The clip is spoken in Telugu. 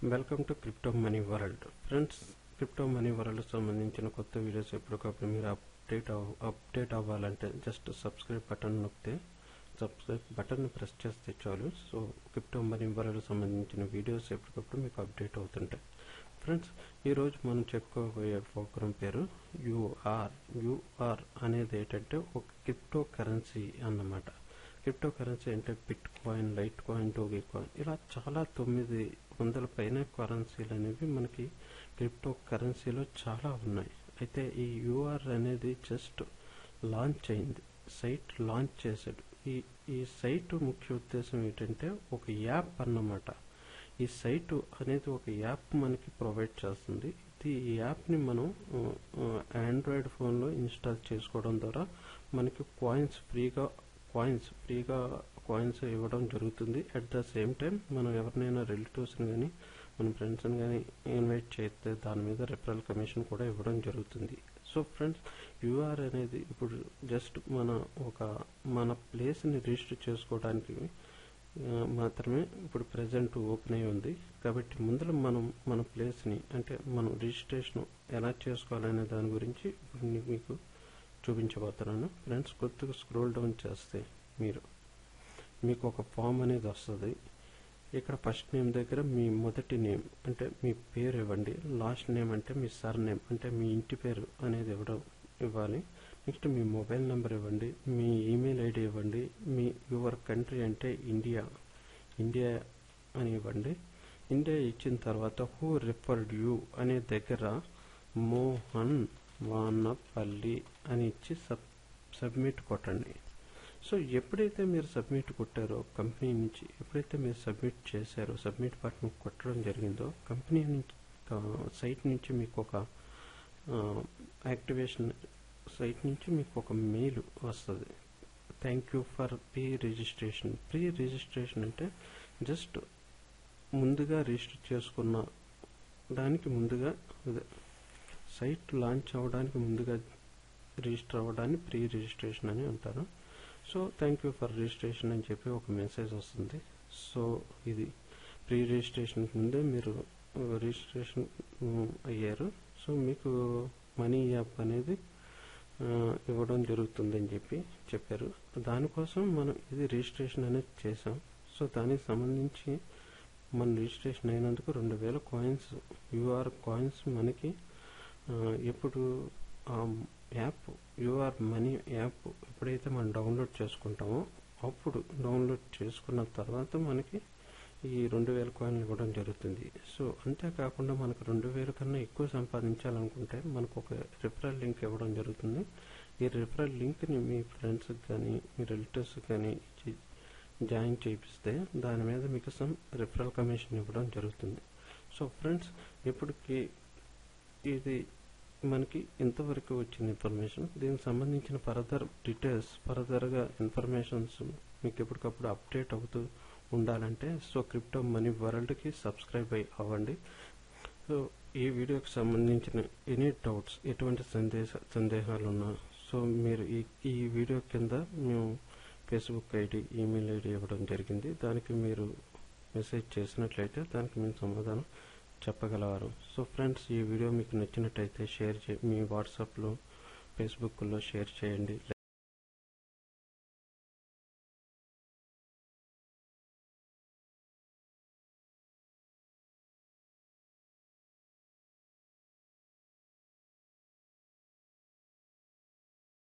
Welcome to crypto money world friends. Crypto money world సంబంధించిన కొత్త వీడియోస్ ఎప్పటికప్పుడు మీరు అప్డేట్ అవ్వాలంటే జస్ట్ సబ్స్క్రైబ్ బటన్ నొక్కితే సబ్స్క్రైబ్ బటన్ ప్రెస్ చేస్తే చాలు. సో క్రిప్టో మనీ వరల్డ్ సంబంధించిన వీడియోస్ ఎప్పటికప్పుడు మీకు అప్డేట్ అవుతుంటాయి. ఫ్రెండ్స్, ఈరోజు మనం చెప్పుకోబోయే ప్రోగ్రామ్ పేరు యూఆర్ అనేది ఏంటంటే ఒక క్రిప్టో కరెన్సీ అన్నమాట. క్రిప్టో కరెన్సీ అంటే bitcoin, litecoin, dogecoin, ఇలా చాలా 900 పైన కరెన్సీలు అనేవి మనకి క్రిప్టో కరెన్సీలో చాలా ఉన్నాయి. అయితే ఈ యూఆర్ అనేది జస్ట్ లాంచ్ అయింది, సైట్ లాంచ్ చేశాడు. ఈ సైట్ ముఖ్య ఉద్దేశం ఏంటంటే ఒక యాప్ అన్నమాట. ఈ సైట్ అనేది ఒక యాప్ మనకి ప్రొవైడ్ చేస్తుంది. ఈ యాప్ని మనం ఆండ్రాయిడ్ ఫోన్లో ఇన్స్టాల్ చేసుకోవడం ద్వారా మనకి కాయిన్స్ ఇవ్వడం జరుగుతుంది. అట్ ద సేమ్ టైం మనం ఎవరినైనా రిలేటివ్స్ని కానీ మన ఫ్రెండ్స్ని కానీ ఇన్వైట్ చేస్తే దాని మీద రెఫరల్ కమిషన్ కూడా ఇవ్వడం జరుగుతుంది. సో ఫ్రెండ్స్, యూఆర్ అనేది ఇప్పుడు జస్ట్ మన ప్లేస్ని రిజిస్టర్ చేసుకోవడానికి మాత్రమే ఇప్పుడు ప్రజెంట్ ఓపెన్ అయి ఉంది. కాబట్టి ముందర మనం మన ప్లేస్ని అంటే మనం రిజిస్ట్రేషన్ ఎలా చేసుకోవాలనే దాని గురించి ఇప్పుడు మీకు చూపించబోతున్నాను. ఫ్రెండ్స్, కొద్దిగా స్క్రోల్ డౌన్ చేస్తే మీకు ఒక ఫామ్ అనేది వస్తుంది. ఇక్కడ ఫస్ట్ నేమ్ దగ్గర మీ మొదటి నేమ్ అంటే మీ పేరు ఇవ్వండి. లాస్ట్ నేమ్ అంటే మీ సర్ నేమ్ అంటే మీ ఇంటి పేరు అనేది ఇవ్వాలి. నెక్స్ట్ మీ మొబైల్ నెంబర్ ఇవ్వండి, మీ ఈమెయిల్ ఐడి ఇవ్వండి, మీ యువర్ కంట్రీ అంటే ఇండియా అని ఇవ్వండి. ఇండియా ఇచ్చిన తర్వాత హూ రిఫర్డ్ యూ అనే దగ్గర మోహన్ వానపల్లి అని ఇచ్చి సబ్మిట్ కొట్టండి. సో ఎప్పుడైతే మీరు సబ్మిట్ కొట్టారో కంపెనీ నుంచి ఎప్పుడైతే మీరు సబ్మిట్ చేశారో సబ్మిట్ బటన్ కొట్టడం జరిగిందో కంపెనీ నుంచి సైట్ నుంచి మీకు ఒక యాక్టివేషన్ సైట్ నుంచి మీకు ఒక మెయిల్ వస్తుంది. Thank you for pre registration అంటే జస్ట్ ముందుగా రిజిస్టర్ చేసుకున్న దానికి ముందుగా సైట్ లాంచ్ అవ్వడానికి ముందుగా రిజిస్టర్ అవ్వడాన్ని ప్రీ రిజిస్ట్రేషన్ అని అంటారు. So thank you for registration అని చెప్పి ఒక మెసేజ్ వస్తుంది. సో ఇది ప్రీ రిజిస్ట్రేషన్ ముందే మీరు రిజిస్ట్రేషన్ అయ్యారు. సో మీకు మనీ యాప్ అనేది ఇవ్వడం జరుగుతుంది అని చెప్పారు. దానికోసం మనం ఇది రిజిస్ట్రేషన్ అనేది చేసాం. సో దానికి సంబంధించి మన రిజిస్ట్రేషన్ అయినందుకు 2000 కాయిన్స్ యూఆర్ కాయిన్స్ మనకి ఎప్పుడు యాప్ యూఆర్ మనీ యాప్ ఎప్పుడైతే మనం డౌన్లోడ్ చేసుకుంటామో అప్పుడు డౌన్లోడ్ చేసుకున్న తర్వాత మనకి ఈ 2000 కాయిన్లు ఇవ్వడం జరుగుతుంది. సో అంతేకాకుండా మనకు 2000 కన్నా ఎక్కువ సంపాదించాలనుకుంటే మనకు ఒక రిఫరల్ లింక్ ఇవ్వడం జరుగుతుంది. ఈ రిఫరల్ లింక్ని మీ ఫ్రెండ్స్కి కానీ మీ రిలేటివ్స్కి కానీ జాయిన్ చేయిస్తే దాని మీద మీకు సమ్ రిఫరల్ కమిషన్ ఇవ్వడం జరుగుతుంది. సో ఫ్రెండ్స్, ఇప్పటికి ఇది మనకి ఇంతవరకు వచ్చిన ఇన్ఫర్మేషన్. దీనికి సంబంధించిన ఫర్దర్గా ఇన్ఫర్మేషన్స్ మీకు ఎప్పటికప్పుడు అప్డేట్ అవుతూ ఉండాలంటే సో క్రిప్టో మనీ వరల్డ్కి సబ్స్క్రైబ్ అవ్వండి. సో ఈ వీడియోకి సంబంధించిన ఎనీ డౌట్స్, ఎటువంటి సందేహాలు ఉన్నా సో మీరు ఈ వీడియో కింద మేము ఫేస్బుక్ ఐడి, ఈమెయిల్ ఐడి ఇవ్వడం జరిగింది. దానికి మీరు మెసేజ్ చేసినట్లయితే దానికి మేము సమాధానం చెప్పగలవారు. సో ఫ్రెండ్స్, ఈ వీడియో మీకు నచ్చినట్టయితే మీ వాట్సాప్లో, ఫేస్బుక్లో షేర్ చేయండి.